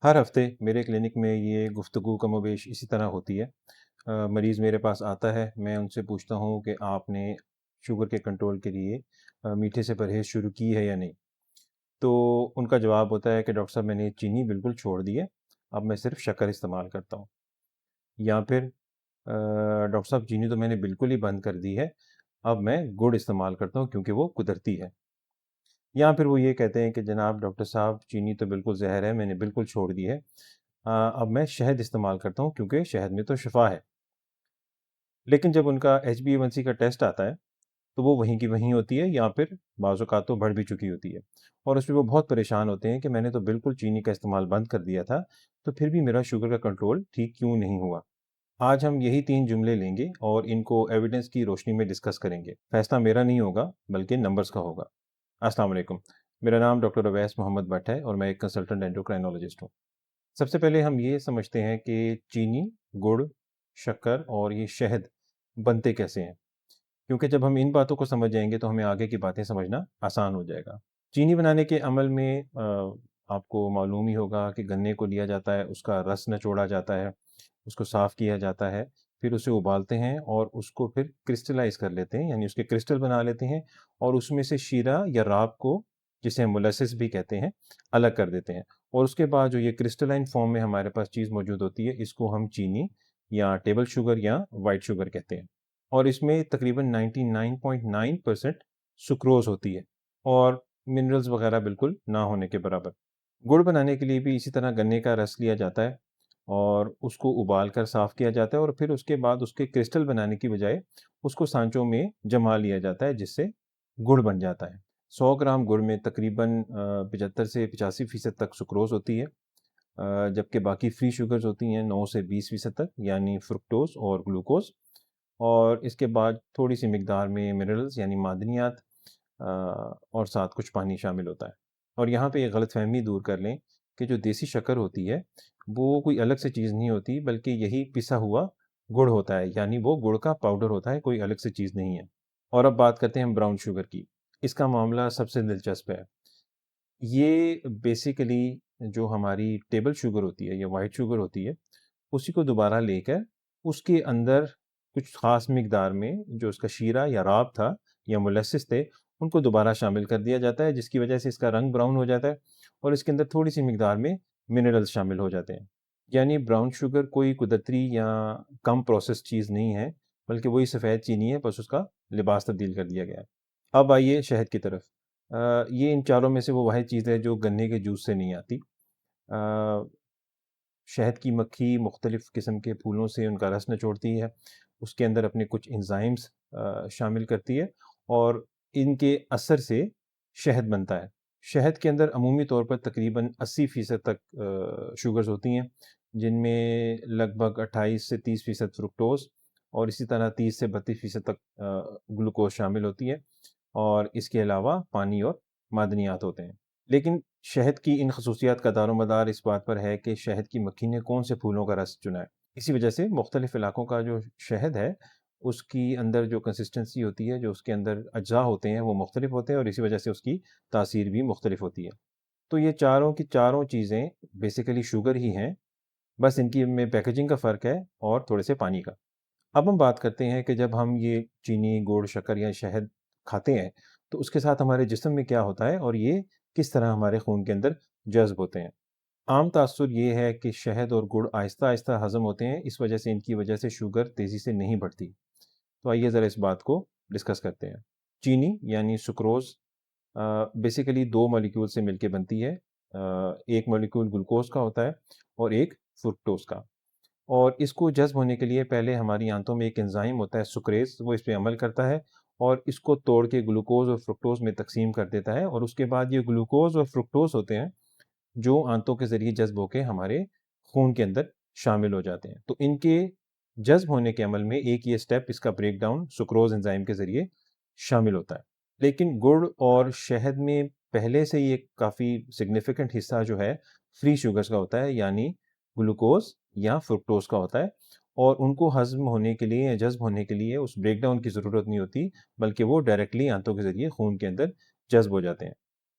हर हफ्ते मेरे क्लिनिक में ये गुफ्तगू कमोबेश इसी तरह होती है। मरीज़ मेरे पास आता है, मैं उनसे पूछता हूँ कि आपने शुगर के कंट्रोल के लिए मीठे से परहेज़ शुरू की है या नहीं? तो उनका जवाब होता है कि डॉक्टर साहब मैंने चीनी बिल्कुल छोड़ दी है, अब मैं सिर्फ़ शक्कर इस्तेमाल करता हूँ। या फिर डॉक्टर साहब चीनी तो मैंने बिल्कुल ही बंद कर दी है, अब मैं गुड़ इस्तेमाल करता हूँ क्योंकि वो कुदरती है। या फिर वो ये कहते हैं कि जनाब डॉक्टर साहब चीनी तो बिल्कुल ज़हर है, मैंने बिल्कुल छोड़ दी है। अब मैं शहद इस्तेमाल करता हूँ क्योंकि शहद में तो शिफा है। लेकिन जब उनका HbA1c का टेस्ट आता है, तो वो वहीं की वहीं होती है या फिर बाज़ औक़ात तो बढ़ भी चुकी होती है। और उसमें वो बहुत परेशान होते हैं कि मैंने तो बिल्कुल चीनी का इस्तेमाल बंद कर दिया था, तो फिर भी मेरा शुगर का कंट्रोल ठीक क्यों नहीं हुआ? आज हम यही 3 जुमले लेंगे और इनको एविडेंस की रोशनी में डिस्कस करेंगे। फैसला मेरा नहीं होगा, बल्कि नंबर्स का होगा। अस्सलाम वालेकुम। मेरा नाम डॉक्टर अवैस मोहम्मद भट्ट है और मैं एक कंसल्टेंट एंडोक्राइनोलॉजिस्ट हूँ। सबसे पहले हम ये समझते हैं कि चीनी, गुड़, शक्कर और ये शहद बनते कैसे हैं? क्योंकि जब हम इन बातों को समझ जाएँगे तो हमें आगे की बातें समझना आसान हो जाएगा। चीनी बनाने के अमल में आपको मालूम ही होगा कि गन्ने को लिया जाता है, उसका रस निचोड़ा जाता है, उसको साफ़ किया जाता है, फिर उसे उबालते हैं और उसको फिर क्रिस्टलाइज़ कर लेते हैं, यानी उसके क्रिस्टल बना लेते हैं और उसमें से शीरा या राब को, जिसे हम मोलासेस भी कहते हैं, अलग कर देते हैं। और उसके बाद जो ये क्रिस्टलाइन फॉर्म में हमारे पास चीज़ मौजूद होती है, इसको हम चीनी या टेबल शुगर या व्हाइट शुगर कहते हैं। और इसमें तकरीबन 99.9% सुक्रोज़ होती है और मिनरल्स वगैरह बिल्कुल ना होने के बराबर। गुड़ बनाने के लिए भी इसी तरह गन्ने का रस लिया जाता है और उसको उबाल कर साफ़ किया जाता है और फिर उसके बाद उसके क्रिस्टल बनाने की बजाय उसको सांचों में जमा लिया जाता है, जिससे गुड़ बन जाता है। 100 ग्राम गुड़ में तकरीबन 75 से 85% तक सुक्रोज़ होती है, जबकि बाकी फ्री शुगर्स होती हैं 9 से 20% तक, यानी फ्रुक्टोज़ और ग्लूकोज़। और इसके बाद थोड़ी-सी मिकदार में मिनरल्स यानी मादनियात और साथ कुछ पानी शामिल होता है। और यहाँ पे ये गलतफ़हमी दूर कर लें कि जो देसी शक्कर होती है, वो कोई अलग से चीज़ नहीं होती, बल्कि यही पिसा हुआ गुड़ होता है, यानी वो गुड़ का पाउडर होता है, कोई अलग से चीज़ नहीं है। और अब बात करते हैं हम ब्राउन शुगर की। इसका मामला सबसे दिलचस्प है। ये बेसिकली जो हमारी टेबल शुगर होती है या व्हाइट शुगर होती है, उसी को दोबारा लेकर उसके अंदर कुछ ख़ास मिकदार में जो उसका शीरा या राब था या मोलेसिस थे, उनको दोबारा शामिल कर दिया जाता है, जिसकी वजह से इसका रंग ब्राउन हो जाता है और इसके अंदर थोड़ी-सी मिकदार में मिनरल्स शामिल हो जाते हैं। यानी ब्राउन शुगर कोई कुदरती या कम प्रोसेस्ड चीज़ नहीं है, बल्कि वही सफ़ेद चीनी है, बस उसका लिबास तब्दील कर दिया गया है। अब आइए शहद की तरफ। ये इन चारों में से वो वाहिद चीज़ है जो गन्ने के जूस से नहीं आती। अ, शहद की मक्खी मुख्तलिफ़ किस्म के फूलों से उनका रस निचोड़ती है, उसके अंदर अपने कुछ एंज़ाइम्स शामिल करती है और इनके असर से शहद बनता है। शहद के अंदर अमूमी तौर पर तकरीबन 80% तक शुगर्स होती हैं, जिनमें लगभग 28 से 30% फ्रुक्टोज़ और इसी तरह 30 से 32% तक ग्लूकोज़ शामिल होती है और इसके अलावा पानी और मादनियात होते हैं। लेकिन शहद की इन खसूसियात का दारोमदार इस बात पर है कि शहद की मक्खी ने कौन से फूलों का रस चुना है। इसी वजह से मुख्तलिफ़ इलाकों का जो शहद है, उसकी अंदर जो कंसिस्टेंसी होती है, जो उसके अंदर अज्जा होते हैं, वो मुख्तलिफ़ होते हैं और इसी वजह से उसकी तासीर भी मुख्तलिफ़ होती है। तो ये चारों की चारों चीज़ें बेसिकली शुगर ही हैं, बस इनकी में पैकेजिंग का फ़र्क है और थोड़े से पानी का। अब हम बात करते हैं कि जब हम ये चीनी, गुड़, शक्कर या शहद खाते हैं, तो उसके साथ हमारे जिस्म में क्या होता है और ये किस तरह हमारे खून के अंदर जज़्ब होते हैं। आम तासुर ये है कि शहद और गुड़ आहिस्ता-आहिस्ता हज़म होते हैं, इस वजह से इनकी वजह से शुगर तेज़ी से नहीं बढ़ती। तो आइए ज़रा इस बात को डिस्कस करते हैं। चीनी यानी सुक्रोज़ बेसिकली 2 मॉलिक्यूल से मिलके बनती है। एक मॉलिक्यूल ग्लूकोज़ का होता है और एक फ्रुक्टोज़ का। और इसको जज़्ब होने के लिए पहले हमारी आंतों में एक एंज़ाइम होता है सुक्रेज़, वो इस पे अमल करता है और इसको तोड़ के ग्लूकोज़ और फ्रुक्टोज़ में तक़सीम कर देता है और उसके बाद ये ग्लूकोज़ और फ्रुक्टोज़ होते हैं, जो आंतों के ज़रिए जज़्ब होके हमारे खून के अंदर शामिल हो जाते हैं। तो इनके जज़्ब होने के अमल में एक ये स्टेप, इसका ब्रेकडाउन सुक्रोज़ एंज़ाइम के ज़रिए शामिल होता है। लेकिन गुड़ और शहद में पहले से ही एक काफ़ी सिग्निफिकेंट हिस्सा जो है फ्री शुगर्स का होता है, यानी ग्लूकोज़ या फ्रुक्टोज़ का होता है और उनको हज़म होने के लिए या जज़्ब होने के लिए उस ब्रेकडाउन की ज़रूरत नहीं होती, बल्कि वो डायरेक्टली आंतों के ज़रिए खून के अंदर जज़्ब हो जाते हैं।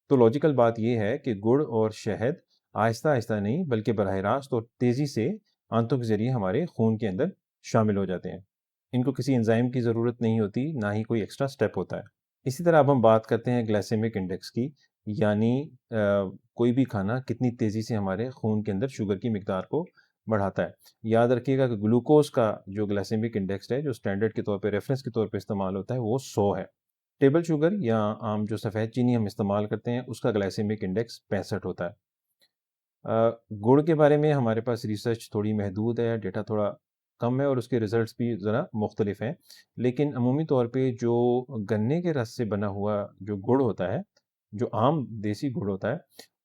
तो लॉजिकल बात ये है कि गुड़ और शहद आहिस्ता-आहिस्ता नहीं बल्कि बराह रास्त और तेज़ी से आंतों के ज़रिए हमारे खून के अंदर शामिल हो जाते हैं। इनको किसी एंजाइम की ज़रूरत नहीं होती, ना ही कोई एक्स्ट्रा स्टेप होता है। इसी तरह अब हम बात करते हैं ग्लाइसेमिक इंडेक्स की, यानी कोई भी खाना कितनी तेज़ी से हमारे खून के अंदर शुगर की मिकदार को बढ़ाता है। याद रखिएगा कि ग्लूकोज़ का जो ग्लाइसेमिक इंडेक्स है, जो स्टैंडर्ड के तौर पे रेफ़रेंस के तौर पे इस्तेमाल होता है, वो 100 है। टेबल शुगर या आम जो सफ़ेद चीनी हम इस्तेमाल करते हैं, उसका ग्लाइसेमिक इंडेक्स 65 होता है। गुड़ के बारे में हमारे पास रिसर्च थोड़ी महदूद है, डेटा थोड़ा कम है और उसके रिज़ल्ट्स भी ज़रा मुख्तलिफ हैं। लेकिन अमूमी तौर पे जो गन्ने के रस से बना हुआ जो गुड़ होता है, जो आम देसी गुड़ होता है,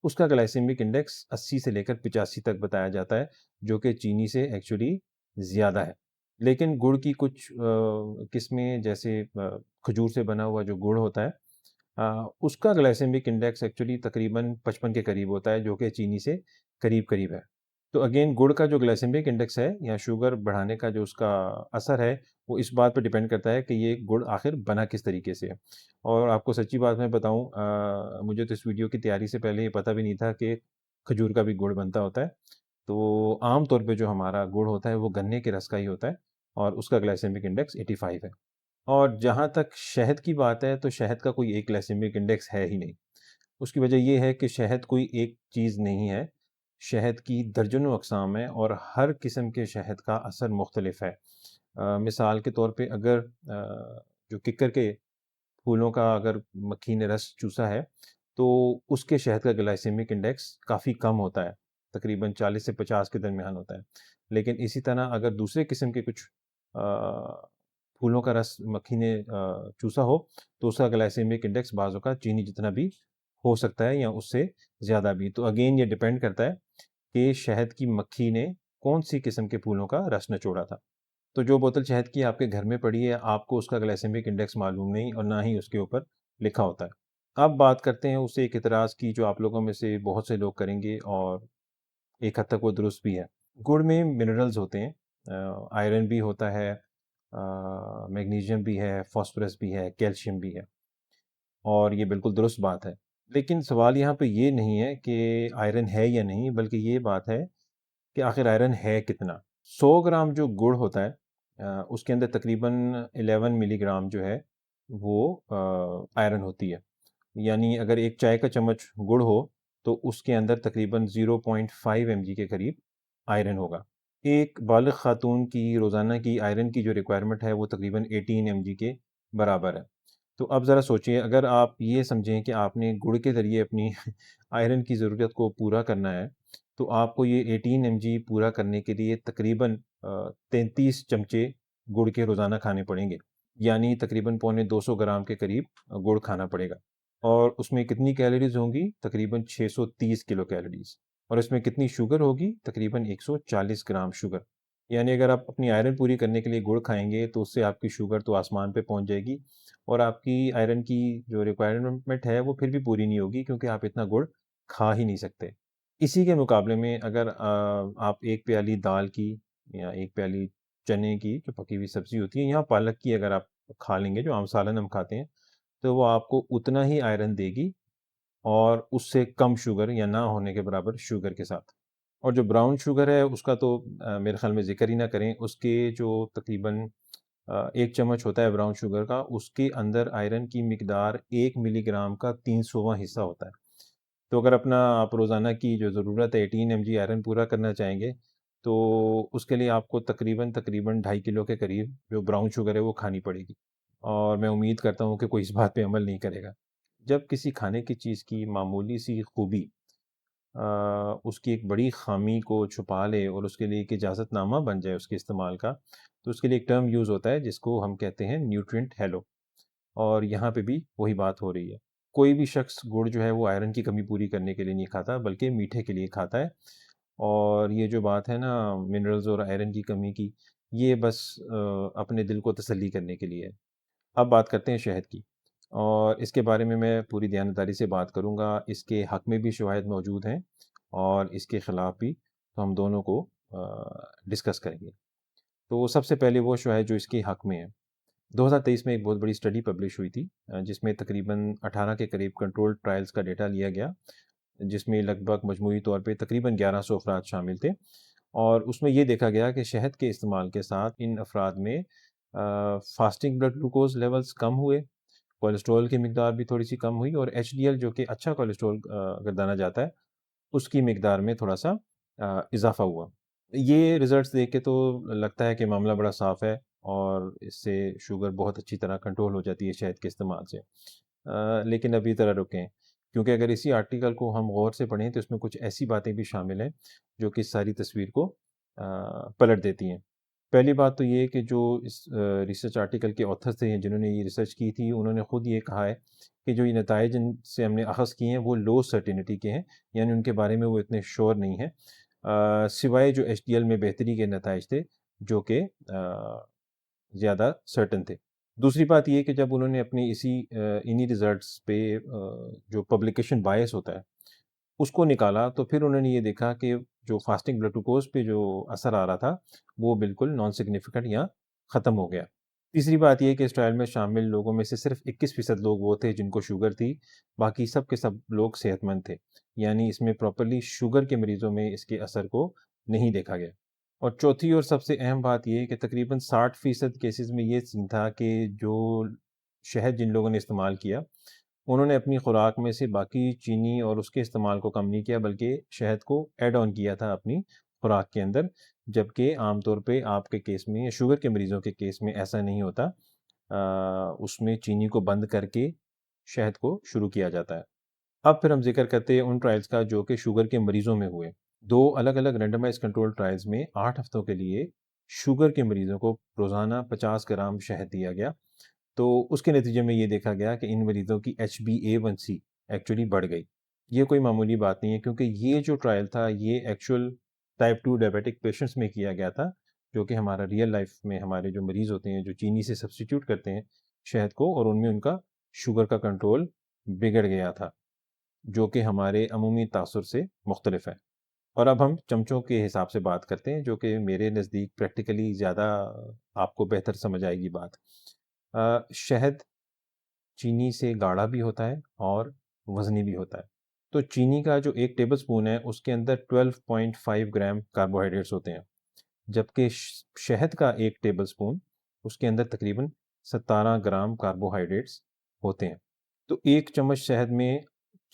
उसका ग्लाइसेमिक इंडेक्स 80 से लेकर 85 तक बताया जाता है, जो कि चीनी से एक्चुअली ज़्यादा है। लेकिन गुड़ की कुछ किस्में जैसे खजूर से बना हुआ जो गुड़ होता है, उसका ग्लाइसेमिक इंडेक्स एक्चुअली तकरीबन 55 के करीब होता है, जो कि चीनी से करीब-करीब है। तो अगेन गुड़ का जो ग्लाइसेमिक इंडेक्स है या शुगर बढ़ाने का जो उसका असर है, वो इस बात पे डिपेंड करता है कि ये गुड़ आखिर बना किस तरीके से है। और आपको सच्ची बात मैं बताऊँ, मुझे तो इस वीडियो की तैयारी से पहले ये पता भी नहीं था कि खजूर का भी गुड़ बनता होता है। तो आम तौर पे जो हमारा गुड़ होता है, वो गन्ने के रस का ही होता है और उसका ग्लाइसेमिक इंडेक्स 85 है। और जहाँ तक शहद की बात है, तो शहद का कोई एक ग्लाइसेमिक इंडेक्स है ही नहीं। उसकी वजह ये है कि शहद कोई एक चीज़ नहीं है। शहद की दर्जनों अक़साम हैं और हर किस्म के शहद का असर मुख्तलिफ है। मिसाल के तौर पे अगर जो किक्कर के फूलों का अगर मक्खी ने रस चूसा है, तो उसके शहद का ग्लाइसेमिक इंडेक्स काफ़ी कम होता है, तकरीबन 40 से 50 के दरमियान होता है। लेकिन इसी तरह अगर दूसरे किस्म के कुछ फूलों का रस मक्खी ने चूसा हो, तो उसका ग्लाइसेमिक इंडेक्स बाज़ औक़ात चीनी जितना भी हो सकता है या उससे ज़्यादा भी। तो अगेन ये डिपेंड करता है कि शहद की मक्खी ने कौन-सी किस्म के फूलों का रस निचोड़ा था। तो जो बोतल शहद की आपके घर में पड़ी है, आपको उसका ग्लाइसेमिक इंडेक्स मालूम नहीं और ना ही उसके ऊपर लिखा होता है। अब बात करते हैं उस एक इतराज़ की जो आप लोगों में से बहुत से लोग करेंगे और एक हद तक वो दुरुस्त भी है। गुड़ में मिनरल्स होते हैं, आयरन भी होता है, मैग्नीशियम भी है, फ़ॉस्फ़रस भी है, कैल्शियम भी है और ये बिल्कुल दुरुस्त बात है। लेकिन सवाल यहाँ पे ये नहीं है कि आयरन है या नहीं, बल्कि ये बात है कि आखिर आयरन है कितना? 100 ग्राम जो गुड़ होता है, उसके अंदर तकरीबन 11 मिलीग्राम जो है वो आयरन होती है। यानी अगर एक चाय का चम्मच गुड़ हो तो उसके अंदर तकरीबन 0.5 एमजी के करीब आयरन होगा। एक बालिग खातून की रोज़ाना की आयरन की जो रिक्वायरमेंट है वो तकरीबन 18 एमजी के बराबर है। तो अब ज़रा सोचिए, अगर आप ये समझें कि आपने गुड़ के ज़रिए अपनी आयरन की ज़रूरत को पूरा करना है, तो आपको ये 18 एमजी पूरा करने के लिए तकरीबन 33 चमचे गुड़ के रोज़ाना खाने पड़ेंगे। यानी तकरीबन पौने 200 ग्राम के करीब गुड़ खाना पड़ेगा। और उसमें कितनी कैलोरीज़ होंगी? तकरीबन 630 किलो कैलोरीज़। और इसमें कितनी शुगर होगी? तकरीबन 140 ग्राम शुगर। यानी अगर आप अपनी आयरन पूरी करने के लिए गुड़ खाएँगे, तो उससे आपकी शुगर तो आसमान पे पहुँच जाएगी और आपकी आयरन की जो रिक्वायरमेंट है, वो फिर भी पूरी नहीं होगी क्योंकि आप इतना गुड़ खा ही नहीं सकते। इसी के मुकाबले में अगर आप 1 प्याली दाल की या 1 प्याली चने की जो पकी हुई सब्ज़ी होती है या पालक की अगर आप खा लेंगे, जो आम सालन हम खाते हैं, तो वो आपको उतना ही आयरन देगी और उससे कम शुगर या ना होने के बराबर शुगर के साथ। और जो ब्राउन शुगर है उसका तो मेरे ख़्याल में ज़िक्र ही ना करें। उसके जो तकरीबन 1 चम्मच होता है ब्राउन शुगर का, उसके अंदर आयरन की मिकदार 1 मिलीग्राम का 300वां हिस्सा होता है। तो अगर अपना आप रोज़ाना की जो ज़रूरत है 18 एमजी आयरन पूरा करना चाहेंगे, तो उसके लिए आपको तकरीबन 2.5 किलो के करीब जो ब्राउन शुगर है वो खानी पड़ेगी। और मैं उम्मीद करता हूँ कि कोई इस बात पे अमल नहीं करेगा। जब किसी खाने की चीज़ की मामूली सी खूबी उसकी एक बड़ी ख़ामी को छुपा ले और उसके लिए एक इजाज़तनामा बन जाए उसके इस्तेमाल का, तो उसके लिए एक टर्म यूज़ होता है जिसको हम कहते हैं न्यूट्रिएंट हैलो। और यहाँ पे भी वही बात हो रही है। कोई भी शख्स गुड़ जो है वो आयरन की कमी पूरी करने के लिए नहीं खाता, बल्कि मीठे के लिए खाता है। और ये जो बात है ना मिनरल्स और आयरन की कमी की, ये बस अपने दिल को तसल्ली करने के लिए है। अब बात करते हैं शहद की और इसके बारे में मैं पूरी दयानतदारी से बात करूँगा। इसके हक़ में भी शवाहिद मौजूद हैं और इसके ख़िलाफ़ भी, तो हम दोनों को डिस्कस करेंगे। तो सबसे पहले वो शवाहिद जो इसके हक़ में है। 2023 में एक बहुत बड़ी स्टडी पब्लिश हुई थी, जिसमें तकरीबन 18 के करीब कंट्रोल्ड ट्रायल्स का डेटा लिया गया जिसमें लगभग मजमूई तौर पे तकरीबन 1100 अफराद शामिल थे और उसमें ये देखा गया कि शहद के इस्तेमाल के साथ इन अफराद में फास्टिंग ब्लड ग्लूकोज लेवल्स कम हुए, कोलेस्ट्रॉल की मिकदार भी थोड़ी सी कम हुई और एचडीएल जो कि अच्छा कोलेस्ट्रॉल अगर जाना जाता है उसकी मिकदार में थोड़ा सा इजाफा हुआ। ये रिजल्ट्स देख के तो लगता है कि मामला बड़ा साफ है और इससे शुगर बहुत अच्छी तरह कंट्रोल हो जाती है शहद के इस्तेमाल से। लेकिन अभी तरह रुकें, क्योंकि अगर इसी आर्टिकल को हम गौर से पढ़ें तो इसमें कुछ ऐसी बातें भी शामिल हैं जो कि सारी तस्वीर को पलट देती हैं। पहली बात तो ये है कि जो इस रिसर्च आर्टिकल के ऑथर्स थे जिन्होंने ये रिसर्च की थी, उन्होंने खुद ये कहा है कि जो ये नताइज जिनसे हमने अख़ज़ किए हैं वो लो सर्टेनिटी के हैं, यानी उनके बारे में वो इतने श्योर नहीं हैं, सिवाय जो एचडीएल में बेहतरी के नताइज थे जो कि ज़्यादा सर्टेन थे। दूसरी बात ये है कि जब उन्होंने अपनी इन्हीं रिजल्ट्स पे जो पब्लिकेशन बायस होता है उसको निकाला तो फिर उन्होंने ये देखा कि जो फास्टिंग ब्लड ग्लूकोज पे जो असर आ रहा था वो बिल्कुल नॉन सिग्निफिकेंट या ख़त्म हो गया। तीसरी बात ये है कि इस ट्रायल में शामिल लोगों में से सिर्फ 21% लोग वो थे जिनको शुगर थी, बाकी सब के सब लोग सेहतमंद थे। यानी इसमें प्रॉपर्ली शुगर के मरीजों में इसके असर को नहीं देखा गया। और चौथी और सबसे अहम बात ये है कि तकरीबन 60% केसेस में ये सीन था कि जो शहद जिन लोगों ने इस्तेमाल किया उन्होंने अपनी खुराक में से बाकी चीनी और उसके इस्तेमाल को कम नहीं किया बल्कि शहद को ऐड ऑन किया था अपनी खुराक के अंदर, जबकि आमतौर पे आपके केस में या शुगर के मरीज़ों के केस में ऐसा नहीं होता। उसमें चीनी को बंद करके शहद को शुरू किया जाता है। अब फिर हम जिक्र करते हैं उन ट्रायल्स का जो कि शुगर के मरीज़ों में हुए। दो अलग अलग रेंडमाइज कंट्रोल ट्रायल्स में 8 हफ्तों के लिए शुगर के मरीज़ों को रोज़ाना 50 ग्राम शहद दिया गया। तो उसके नतीजे में ये देखा गया कि इन मरीज़ों की HbA1c एक्चुअली बढ़ गई। ये कोई मामूली बात नहीं है क्योंकि ये जो ट्रायल था ये एक्चुअल टाइप 2 डायबिटिक पेशेंट्स में किया गया था, जो कि हमारा रियल लाइफ में हमारे जो मरीज़ होते हैं, जो चीनी से सब्स्टिट्यूट करते हैं शहद को और उनमें उनका शुगर का कंट्रोल बिगड़ गया था, जो कि हमारे अमूमी तासुर से मुख्तलिफ है। और अब हम चमचों के हिसाब से बात करते हैं, जो कि मेरे नज़दीक प्रैक्टिकली ज़्यादा आपको बेहतर समझ आएगी बात। शहद चीनी से गाढ़ा भी होता है और वज़नी भी होता है। तो चीनी का जो 1 टेबलस्पून है उसके अंदर 12.5 ग्राम कार्बोहाइड्रेट्स होते हैं, जबकि शहद का 1 टेबलस्पून उसके अंदर तकरीबन 17 ग्राम कार्बोहाइड्रेट्स होते हैं। तो 1 चम्मच शहद में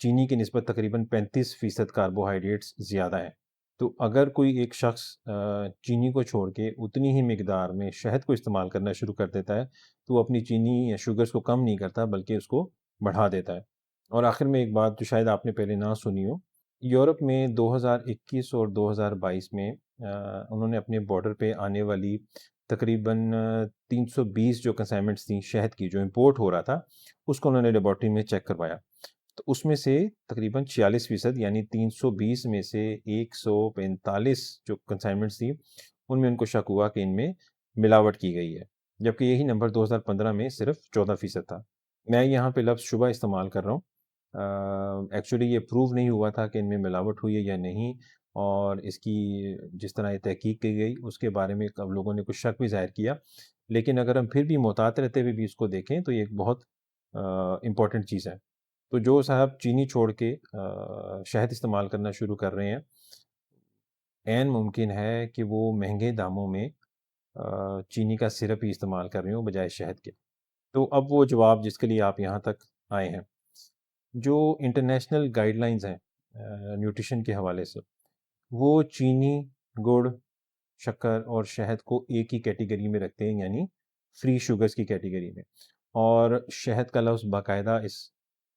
चीनी की निस्बत तकरीबन 35% कार्बोहाइड्रेट्स ज़्यादा है। तो अगर कोई एक शख्स चीनी को छोड़ के उतनी ही मिकदार में शहद को इस्तेमाल करना शुरू कर देता है, तो वो अपनी चीनी या शुगर्स को कम नहीं करता बल्कि उसको बढ़ा देता है। और आखिर में एक बात जो शायद आपने पहले ना सुनी हो, यूरोप में 2021 और 2022 में उन्होंने अपने बॉर्डर पे आने वाली तकरीबन 320 जो कंसाइनमेंट्स थी शहद की जो इम्पोर्ट हो रहा था, उसको उन्होंने लेबॉर्ट्री में चेक करवाया। तो उसमें से तकरीबन 46% यानी 320 में से 145 जो कंसाइनमेंट्स थी, उनमें उनको शक हुआ कि इनमें मिलावट की गई है, जबकि यही नंबर 2015 में सिर्फ 14% था। मैं यहाँ पे लफ्ज़ शुबा इस्तेमाल कर रहा हूँ। एक्चुअली ये प्रूव नहीं हुआ था कि इनमें मिलावट हुई है या नहीं और इसकी जिस तरह ये तहकीक की गई उसके बारे में कब लोगों ने कुछ शक भी ज़ाहिर किया। लेकिन अगर हम फिर भी मोहतात रहते हुए भी इसको देखें तो ये एक बहुत इम्पॉर्टेंट चीज़ है। तो जो साहब चीनी छोड़ के शहद इस्तेमाल करना शुरू कर रहे हैं, ऐन मुमकिन है कि वो महंगे दामों में चीनी का सिरप ही इस्तेमाल कर रहे हों बजाय शहद के। तो अब वो जवाब जिसके लिए आप यहाँ तक आए हैं, जो इंटरनेशनल गाइडलाइंस हैं न्यूट्रिशन के हवाले से, वो चीनी, गुड़, शक्कर और शहद को एक ही कैटेगरी में रखते हैं यानी फ्री शुगर्स की कैटेगरी में और शहद का लफ्ज़ बाकायदा इस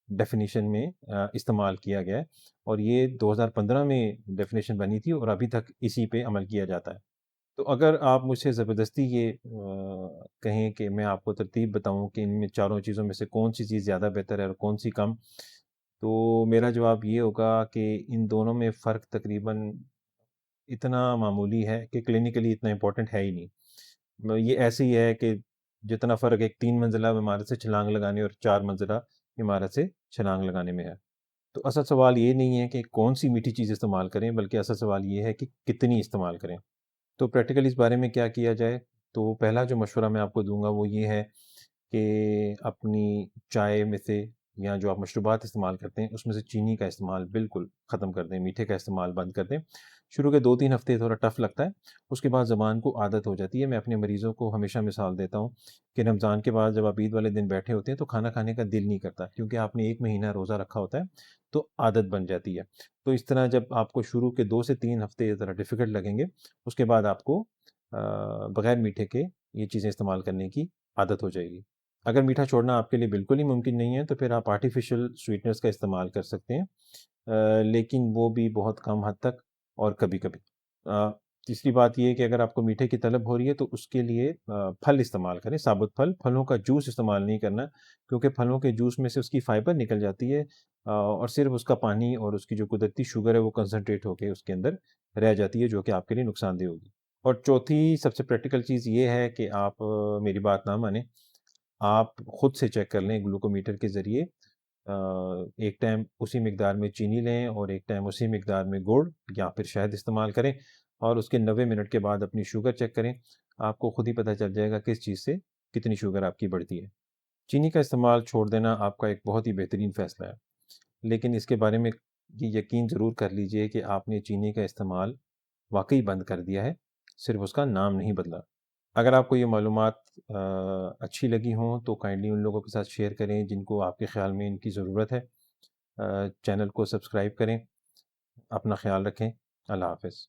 डेफिनेशन में इस्तेमाल किया गया है और ये 2015 में डेफिनेशन बनी थी और अभी तक इसी पे अमल किया जाता है। तो अगर आप मुझसे ज़बरदस्ती ये कहें कि मैं आपको तरतीब बताऊं कि इनमें चारों चीज़ों में से कौन-सी चीज़ ज़्यादा बेहतर है और कौन-सी कम, तो मेरा जवाब ये होगा कि इन दोनों में फ़र्क तकरीबन इतना मामूली है कि क्लिनिकली इतना इम्पोर्टेंट है ही नहीं। ये ऐसे ही है कि जितना फ़र्क एक 3 मंजिला इमारत से छलांग लगाने और 4 मंजिला इमारत से छलांग लगाने में है। तो असल सवाल ये नहीं है कि कौन-सी मीठी चीज़ इस्तेमाल करें, बल्कि असल सवाल ये है कि कितनी इस्तेमाल करें। तो प्रैक्टिकली इस बारे में क्या किया जाए? तो पहला जो मशवरा मैं आपको दूँगा वो ये है कि अपनी चाय में से या जो आप मशरूबात इस्तेमाल करते हैं उसमें से चीनी का इस्तेमाल बिल्कुल ख़त्म कर दें, मीठे का इस्तेमाल बंद कर दें। शुरू के 2-3 हफ़्ते थोड़ा टफ़ लगता है, उसके बाद ज़ुबान को आदत हो जाती है। मैं अपने मरीज़ों को हमेशा मिसाल देता हूँ कि रमज़ान के बाद जब आप ईद वाले दिन बैठे होते हैं तो खाना खाने का दिल नहीं करता, क्योंकि आपने 1 महीना रोज़ा रखा होता है, तो आदत बन जाती है। तो इस तरह जब आपको शुरू के 2 से 3 हफ़्ते ज़रा डिफ़िकल्ट लगेंगे, उसके बाद आपको बग़ैर मीठे के ये चीज़ें इस्तेमाल करने की आदत हो जाएगी। अगर मीठा छोड़ना आपके लिए बिल्कुल ही मुमकिन नहीं है, तो फिर आप आर्टिफ़िशियल स्वीटनर्स का इस्तेमाल कर सकते हैं। लेकिन वो भी बहुत कम हद तक और कभी-कभी। तीसरी बात ये है कि अगर आपको मीठे की तलब हो रही है तो उसके लिए फल इस्तेमाल करें, साबुत फल, फलों का जूस इस्तेमाल नहीं करना, क्योंकि फलों के जूस में से उसकी फाइबर निकल जाती है और सिर्फ़ उसका पानी और उसकी जो कुदरती शुगर है वो कंसंट्रेट होके उसके अंदर रह जाती है, जो कि आपके लिए नुकसानदेह होगी। और चौथी सबसे प्रैक्टिकल चीज़ ये है कि आप मेरी बात ना मानें, आप खुद से चेक कर लें ग्लूकोमीटर के ज़रिए। एक टाइम उसी मिकदार में चीनी लें और एक टाइम उसी मिकदार में गुड़ या फिर शहद इस्तेमाल करें और उसके 90 मिनट के बाद अपनी शुगर चेक करें। आपको खुद ही पता चल जाएगा किस चीज़ से कितनी शुगर आपकी बढ़ती है। चीनी का इस्तेमाल छोड़ देना आपका एक बहुत ही बेहतरीन फ़ैसला है, लेकिन इसके बारे में ये यकीन ज़रूर कर लीजिए कि आपने चीनी का इस्तेमाल वाक़ई बंद कर दिया है, सिर्फ़ उसका नाम नहीं बदला। अगर आपको ये मालूमात अच्छी लगी हों तो काइंडली उन लोगों के साथ शेयर करें जिनको आपके ख़्याल में इनकी ज़रूरत है। चैनल को सब्सक्राइब करें। अपना ख़्याल रखें। अल्लाह हाफ़िज़।